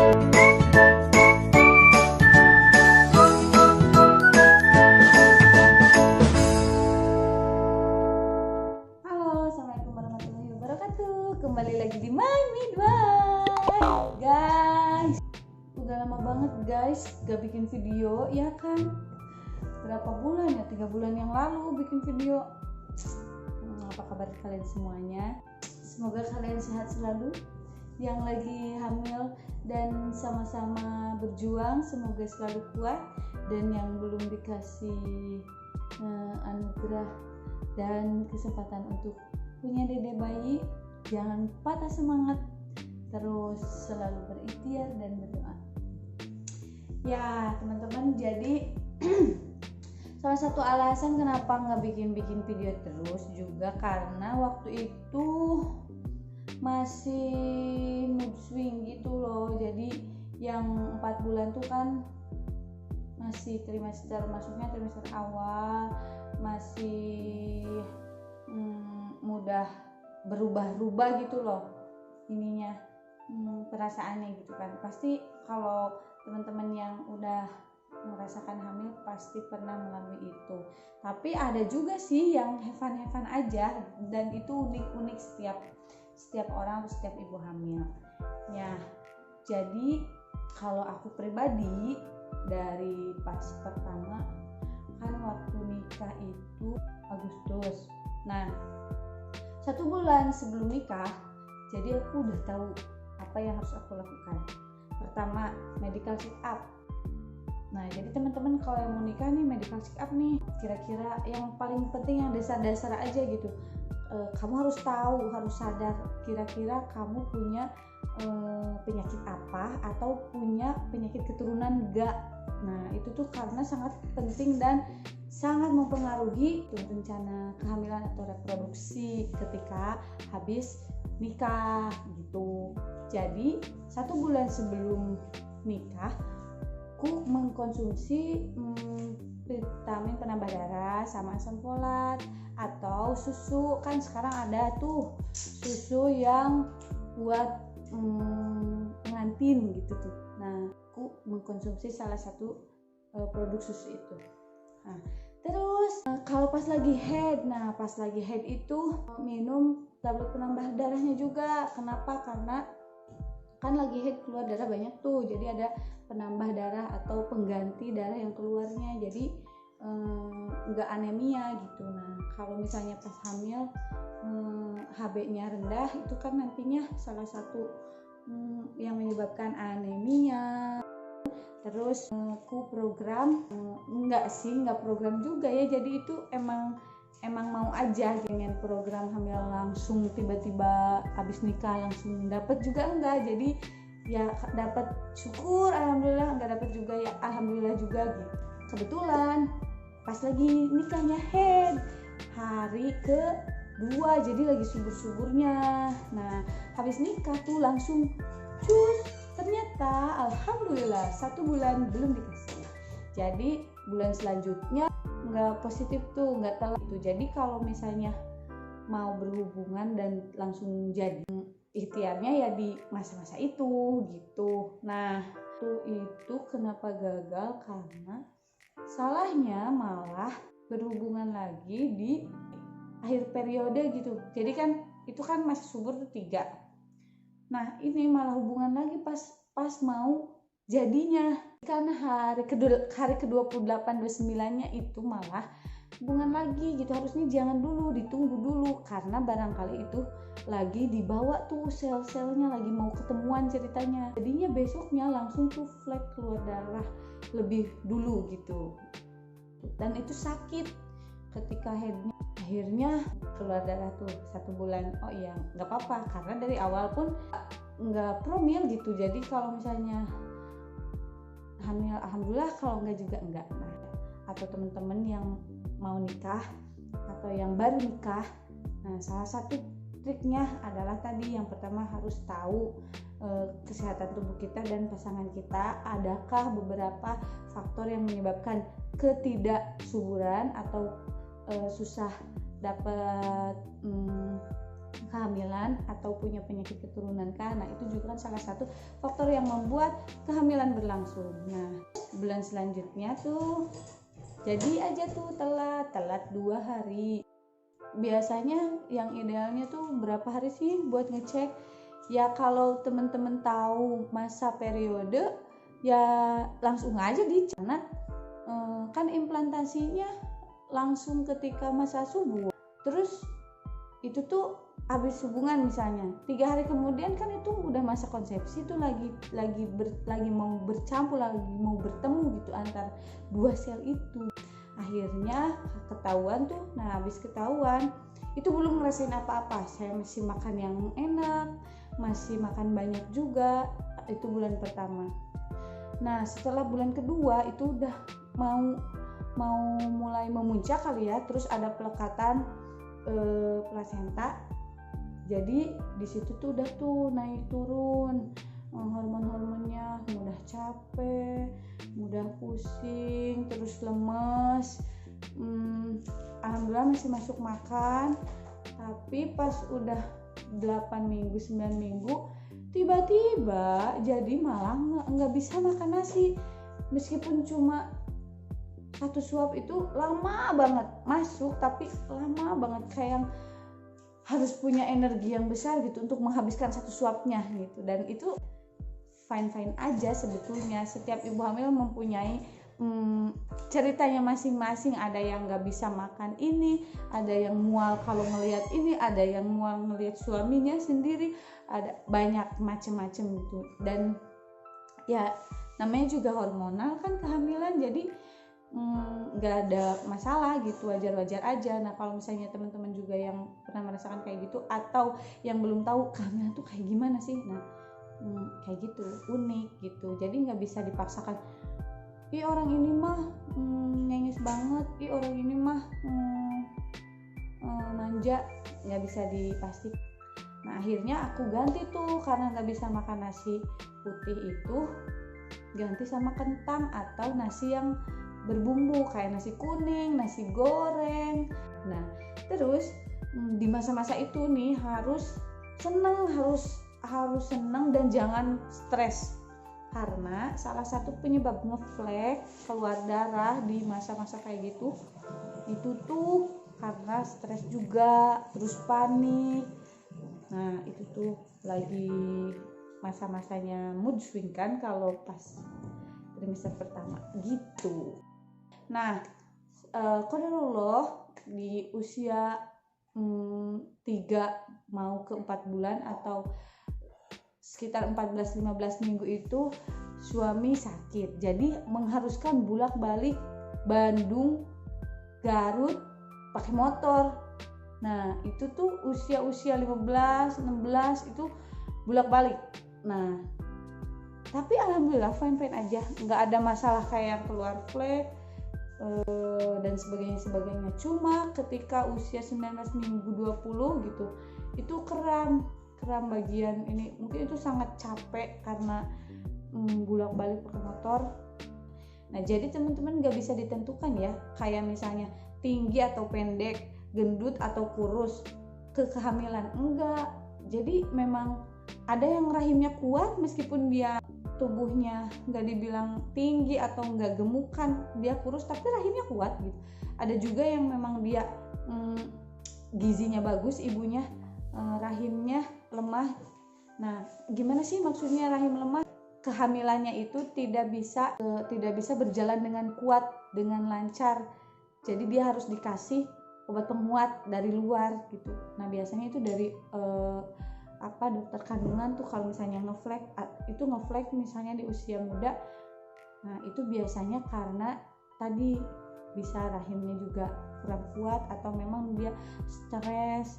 Halo, assalamualaikum warahmatullahi wabarakatuh. Kembali lagi di My Midwife, guys. Udah lama banget guys gak bikin video, ya kan? Berapa bulan ya? 3 bulan yang lalu bikin video. Apa kabar kalian semuanya? Semoga kalian sehat selalu. Yang lagi hamil dan sama-sama berjuang, semoga selalu kuat. Dan yang belum dikasih anugerah dan kesempatan untuk punya dede bayi, jangan patah semangat, terus selalu berikhtiar dan berdoa. Ya teman-teman, jadi salah satu alasan kenapa nggak bikin video terus juga karena waktu itu masih mood swing gitu loh. Jadi yang 4 bulan tuh kan masih trimester, maksudnya trimester awal, masih mudah berubah-ubah gitu loh ininya, perasaannya gitu kan. Pasti kalau teman-teman yang udah merasakan hamil pasti pernah mengalami itu. Tapi ada juga sih yang have-fun aja, dan itu unik-unik setiap orang, setiap ibu hamil ya. Jadi kalau aku pribadi, dari pas pertama kan waktu nikah itu Agustus. Nah 1 bulan sebelum nikah, jadi aku udah tahu apa yang harus aku lakukan. Pertama, medical check up. Nah jadi teman-teman kalau yang mau nikah nih, medical check up nih, kira-kira yang paling penting yang dasar-dasar aja gitu. Kamu harus tahu, harus sadar kira-kira kamu punya penyakit apa atau punya penyakit keturunan enggak. Nah itu tuh karena sangat penting dan sangat mempengaruhi rencana kehamilan atau reproduksi ketika habis nikah gitu. Jadi 1 bulan sebelum nikah aku mengkonsumsi vitamin penambah darah sama asam folat atau susu. Kan sekarang ada tuh susu yang buat pengantin gitu tuh. Nah aku mengkonsumsi salah satu produk susu itu. Nah terus kalau pas lagi head itu minum tablet penambah darahnya juga. Kenapa? Karena kan lagi head keluar darah banyak tuh, jadi ada penambah darah atau pengganti darah yang keluarnya, jadi nggak anemia gitu. Nah kalau misalnya pas hamil HB-nya rendah, itu kan nantinya salah satu yang menyebabkan anemia. Terus aku program nggak program juga ya, jadi itu emang mau aja pengen program hamil langsung tiba-tiba habis nikah langsung dapat juga enggak. Jadi ya dapat syukur alhamdulillah, enggak dapat juga ya alhamdulillah juga gitu. Kebetulan pas lagi nikahnya head hari ke-2, jadi lagi subur-suburnya. Nah habis nikah tuh langsung ternyata alhamdulillah 1 bulan belum dikasih. Jadi bulan selanjutnya nggak positif tuh, nggak telat itu. Jadi kalau misalnya mau berhubungan dan langsung jadi, ikhtiarnya ya di masa-masa itu gitu. Nah itu kenapa gagal, karena salahnya malah berhubungan lagi di akhir periode gitu. Jadi kan itu kan masih subur tuh 3. Nah ini malah hubungan lagi pas mau jadinya, karena hari ke-28 29-nya itu malah hubungan lagi gitu. Harusnya jangan dulu, ditunggu dulu, karena barangkali itu lagi dibawa tuh sel-selnya, lagi mau ketemuan ceritanya. Jadinya besoknya langsung tuh flek keluar darah lebih dulu gitu, dan itu sakit ketika headnya akhirnya keluar darah tuh 1 bulan. Oh iya nggak apa-apa, karena dari awal pun nggak promil gitu. Jadi kalau misalnya hamil alhamdulillah, kalau enggak juga enggak. Nah atau teman-teman yang mau nikah atau yang baru nikah, nah salah satu triknya adalah tadi, yang pertama harus tahu kesehatan tubuh kita dan pasangan kita. Adakah beberapa faktor yang menyebabkan ketidaksuburan atau susah dapat kehamilan atau punya penyakit keturunan kan. Nah itu juga kan salah satu faktor yang membuat kehamilan berlangsung. Nah bulan selanjutnya tuh jadi aja tuh telat 2 hari. Biasanya yang idealnya tuh berapa hari sih buat ngecek? Ya kalau teman-teman tahu masa periode ya langsung aja dicek. Kan implantasinya langsung ketika masa subur. Terus itu tuh habis hubungan misalnya 3 hari kemudian kan itu udah masa konsepsi tuh lagi mau bercampur, lagi mau bertemu gitu antar dua sel itu. Akhirnya ketahuan tuh. Nah habis ketahuan itu belum ngerasain apa-apa, saya masih makan yang enak, masih makan banyak juga. Itu bulan pertama. Nah setelah bulan kedua itu udah mau mulai memuncak kali ya, terus ada pelekatan plasenta. Jadi di situ tuh udah tuh naik turun hormon-hormonnya, mudah capek, mudah pusing, terus lemes. Alhamdulillah masih masuk makan, tapi pas udah 8 minggu 9 minggu tiba-tiba jadi malah nggak bisa makan nasi, meskipun cuma 1 suap itu lama banget masuk, tapi lama banget kayak yang harus punya energi yang besar gitu untuk menghabiskan 1 suapnya gitu. Dan itu fine aja sebetulnya. Setiap ibu hamil mempunyai ceritanya masing-masing. Ada yang nggak bisa makan ini, ada yang mual kalau ngelihat ini, ada yang mual ngelihat suaminya sendiri, ada banyak macam-macam gitu. Dan ya namanya juga hormonal kan kehamilan, jadi nggak ada masalah gitu, wajar-wajar aja. Nah kalau misalnya teman-teman juga yang pernah merasakan kayak gitu atau yang belum tahu kehamilan tuh kayak gimana sih, nah kayak gitu unik gitu, jadi nggak bisa dipaksakan. Ih orang ini mah nyengis banget, ih orang ini mah manja, nggak bisa dipastikan. Nah akhirnya aku ganti tuh, karena nggak bisa makan nasi putih itu, ganti sama kentang atau nasi yang berbumbu kayak nasi kuning, nasi goreng. Nah terus di masa-masa itu nih harus senang dan jangan stres, karena salah satu penyebab ngeflek keluar darah di masa-masa kayak gitu itu tuh karena stres juga, terus panik. Nah itu tuh lagi masa-masanya mood swing kan kalau pas trimester pertama gitu. Nah qadarullah di usia 3 mau ke 4 bulan atau sekitar 14-15 minggu itu suami sakit, jadi mengharuskan bolak-balik Bandung Garut pakai motor. Nah itu tuh usia 15-16 itu bolak-balik. Nah tapi alhamdulillah fine aja, nggak ada masalah kayak yang keluar flek dan sebagainya. Cuma ketika usia 19 minggu 20 gitu itu kram bagian ini, mungkin itu sangat capek karena bolak-balik pakai motor. Nah jadi teman-teman nggak bisa ditentukan ya, kayak misalnya tinggi atau pendek, gendut atau kurus ke kehamilan, enggak. Jadi memang ada yang rahimnya kuat meskipun dia tubuhnya nggak dibilang tinggi atau nggak gemukan, dia kurus tapi rahimnya kuat gitu. Ada juga yang memang dia gizinya bagus, ibunya rahimnya lemah. Nah gimana sih maksudnya rahim lemah? Kehamilannya itu tidak bisa berjalan dengan kuat, dengan lancar, jadi dia harus dikasih obat penguat dari luar gitu. Nah biasanya itu dari dokter kandungan tuh kalau misalnya ngeflek misalnya di usia muda. Nah itu biasanya karena tadi bisa rahimnya juga kurang kuat atau memang dia stres.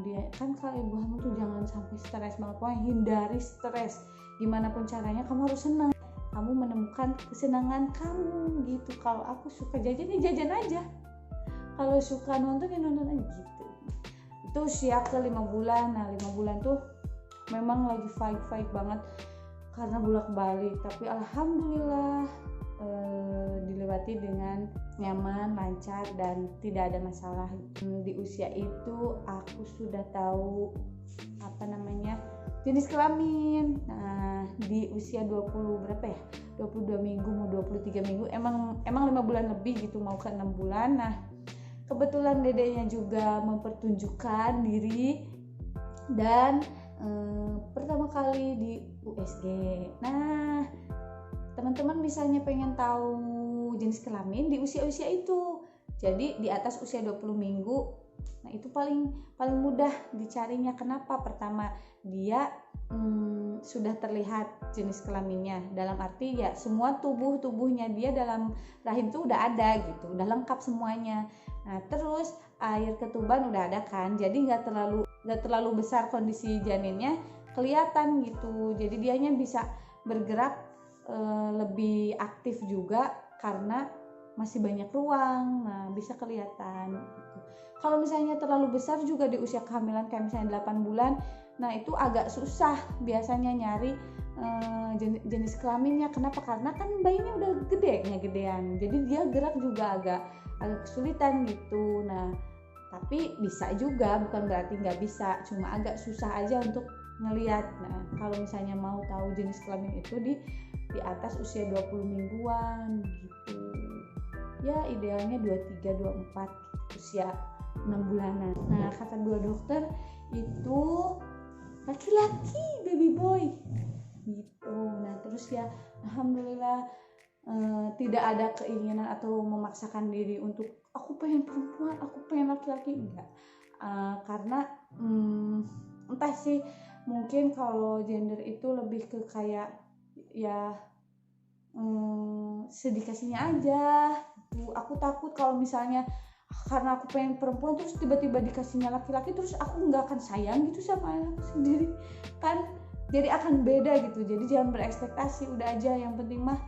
Dia kan kalau ibu hamil tuh jangan sampai stres banget, pokoknya hindari stres. Gimana pun caranya kamu harus senang, kamu menemukan kesenangan kamu gitu. Kalau aku suka jajan ya jajan aja, kalau suka nonton ya nonton aja gitu. Itu usia ke 5 bulan. Nah 5 bulan tuh memang lagi fight banget karena bolak-balik, tapi alhamdulillah dilewati dengan nyaman, lancar, dan tidak ada masalah. Di usia itu aku sudah tahu jenis kelamin. Nah, di usia 20 berapa ya? 22 minggu mau 23 minggu, emang 5 bulan lebih gitu, mau ke 6 bulan. Nah, kebetulan dedenya juga mempertunjukkan diri dan pertama kali di USG. Nah, teman-teman misalnya pengen tahu jenis kelamin di usia-usia itu, jadi di atas usia 20 minggu, nah itu paling mudah dicarinya. Kenapa? Pertama, dia sudah terlihat jenis kelaminnya, dalam arti ya semua tubuhnya dia dalam rahim itu udah ada gitu, udah lengkap semuanya. Nah, terus air ketuban udah ada kan, jadi nggak terlalu besar kondisi janinnya kelihatan gitu, jadi dianya bisa bergerak lebih aktif juga karena masih banyak ruang. Nah, bisa kelihatan gitu. Kalau misalnya terlalu besar juga di usia kehamilan kayak misalnya 8 bulan, nah itu agak susah biasanya nyari jenis kelaminnya. Kenapa? Karena kan bayinya udah gedean, jadi dia gerak juga agak kesulitan gitu. Nah, tapi bisa juga, bukan berarti nggak bisa, cuma agak susah aja untuk ngelihat. Nah, kalau misalnya mau tahu jenis kelamin itu di atas usia 20 mingguan gitu. Ya idealnya 23, 24 usia 6 bulanan. Nah, kata 2 dokter itu laki-laki, baby boy gitu. Nah, terus ya alhamdulillah tidak ada keinginan atau memaksakan diri untuk aku pengen perempuan, aku pengen laki-laki, enggak. Karena entah sih, mungkin kalau gender itu lebih ke kayak ya sedikasinya aja gitu. Aku takut kalau misalnya karena aku pengen perempuan terus tiba-tiba dikasihnya laki-laki, terus aku nggak akan sayang gitu sama anakku sendiri kan, jadi akan beda gitu. Jadi jangan berekspektasi, udah aja yang penting mah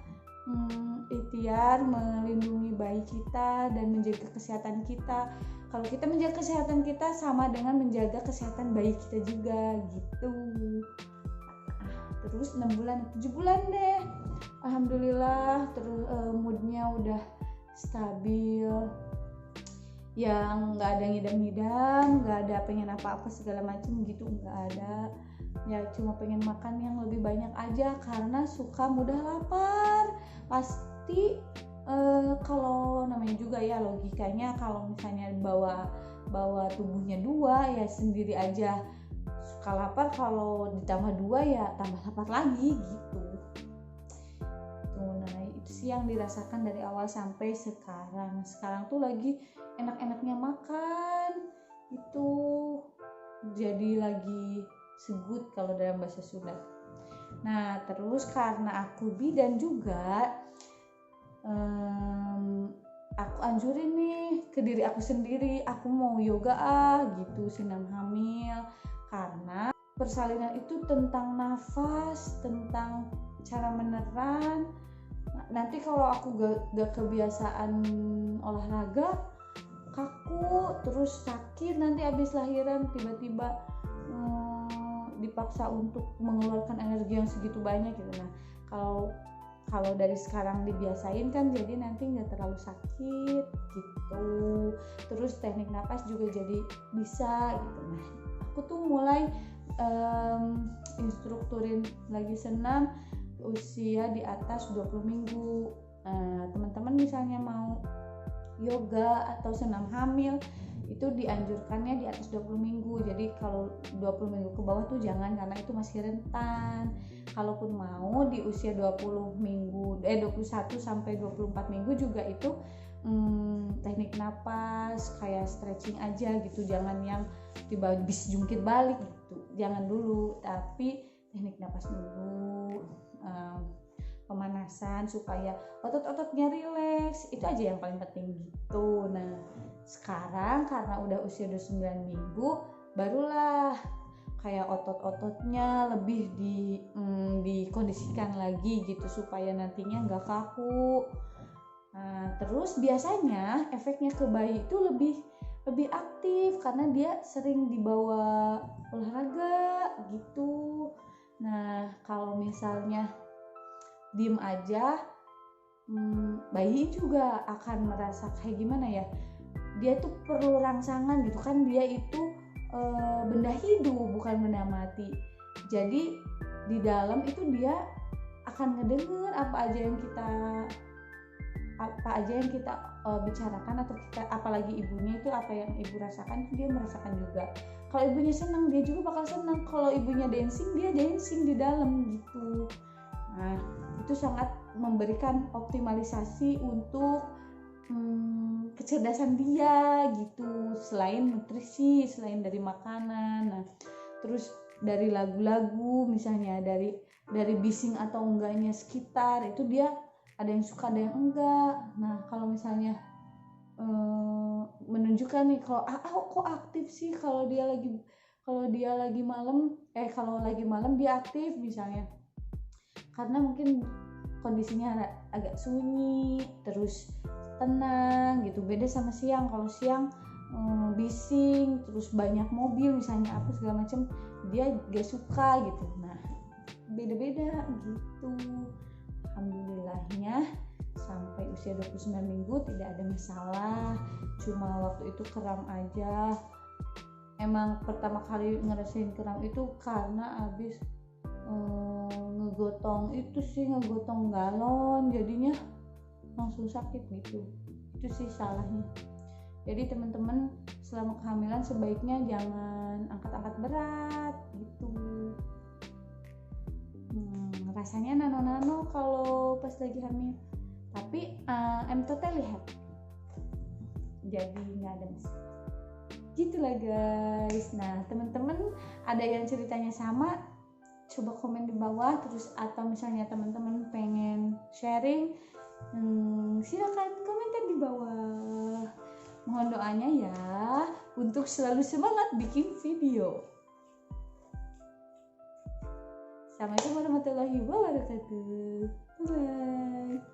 ikhtiar melindungi bayi kita dan menjaga kesehatan kita. Kalau kita menjaga kesehatan kita sama dengan menjaga kesehatan bayi kita juga gitu. Terus 6 bulan, 7 bulan deh, alhamdulillah, terus moodnya udah stabil, yang nggak ada ngidam-ngidam, nggak ada pengen apa-apa segala macam gitu, nggak ada. Ya cuma pengen makan yang lebih banyak aja karena suka mudah lapar. Pasti kalau namanya juga ya logikanya, kalau misalnya bawa tubuhnya 2 ya sendiri aja suka lapar, kalau ditambah 2 ya tambah lapar lagi gitu. Nah, itu sih yang dirasakan dari awal sampai sekarang. Sekarang tuh lagi enak-enaknya makan itu, jadi lagi segut kalau dalam bahasa Sunda. Nah, terus karena aku bidan juga, aku anjurin nih ke diri aku sendiri, aku mau yoga gitu senam hamil, karena persalinan itu tentang nafas, tentang cara meneran. Nanti kalau aku gak kebiasaan olahraga, kaku, terus sakit, nanti abis lahiran tiba-tiba dipaksa untuk mengeluarkan energi yang segitu banyak gitu. Nah, kalau dari sekarang dibiasain kan jadi nanti nggak terlalu sakit gitu. Terus teknik napas juga jadi bisa gitu. Nah, aku tuh mulai instrukturin lagi senam usia di atas 20 minggu. Teman-teman misalnya mau yoga atau senam hamil, itu dianjurkannya di atas 20 minggu. Jadi kalau 20 minggu ke bawah tuh jangan, karena itu masih rentan. Kalaupun mau di usia 20 minggu 21 sampai 24 minggu juga itu teknik napas kayak stretching aja gitu. Jangan yang tiba bis jungkit balik gitu, jangan dulu, tapi teknik napas dulu, pemanasan supaya otot-ototnya rileks, itu aja yang paling penting gitu. Nah, sekarang karena udah usia 29 minggu, barulah kayak otot-ototnya lebih dikondisikan lagi gitu supaya nantinya nggak kaku. Nah, terus biasanya efeknya ke bayi itu lebih aktif karena dia sering dibawa olahraga gitu. Nah, kalau misalnya diem aja, bayi juga akan merasa kayak gimana ya, dia tuh perlu rangsangan gitu kan, dia itu benda hidup bukan benda mati. Jadi di dalam itu dia akan ngedenger apa aja yang kita bicarakan, atau kita, apalagi ibunya itu apa yang ibu rasakan itu dia merasakan juga. Kalau ibunya senang, dia juga bakal senang. Kalau ibunya dancing, dia dancing di dalam gitu. Nah, itu sangat memberikan optimalisasi untuk kecerdasan dia gitu. Selain nutrisi, selain dari makanan, nah terus dari lagu-lagu misalnya, dari bising atau enggaknya sekitar, itu dia ada yang suka ada yang enggak. Nah kalau misalnya menunjukkan nih kalau kok aktif sih kalau lagi malam dia aktif misalnya, karena mungkin kondisinya agak sunyi terus tenang gitu, beda sama siang. Kalau siang bising terus banyak mobil misalnya apa segala macam, dia gak suka gitu. Nah beda-beda gitu. Alhamdulillahnya sampai usia 29 minggu tidak ada masalah, cuma waktu itu kram aja. Emang pertama kali ngerasain kram itu karena abis ngegotong galon, jadinya langsung sakit gitu. Itu sih salahnya. Jadi teman-teman selama kehamilan sebaiknya jangan angkat-angkat berat gitu. Rasanya nano-nano kalau pas lagi hamil, tapi I'm totally happy, jadi nggak ada masalah gitulah guys. Nah teman-teman ada yang ceritanya sama, coba komen di bawah. Terus atau misalnya teman-teman pengen sharing, silakan komentar di bawah. Mohon doanya ya untuk selalu semangat bikin video. Assalamualaikum warahmatullahi wabarakatuh.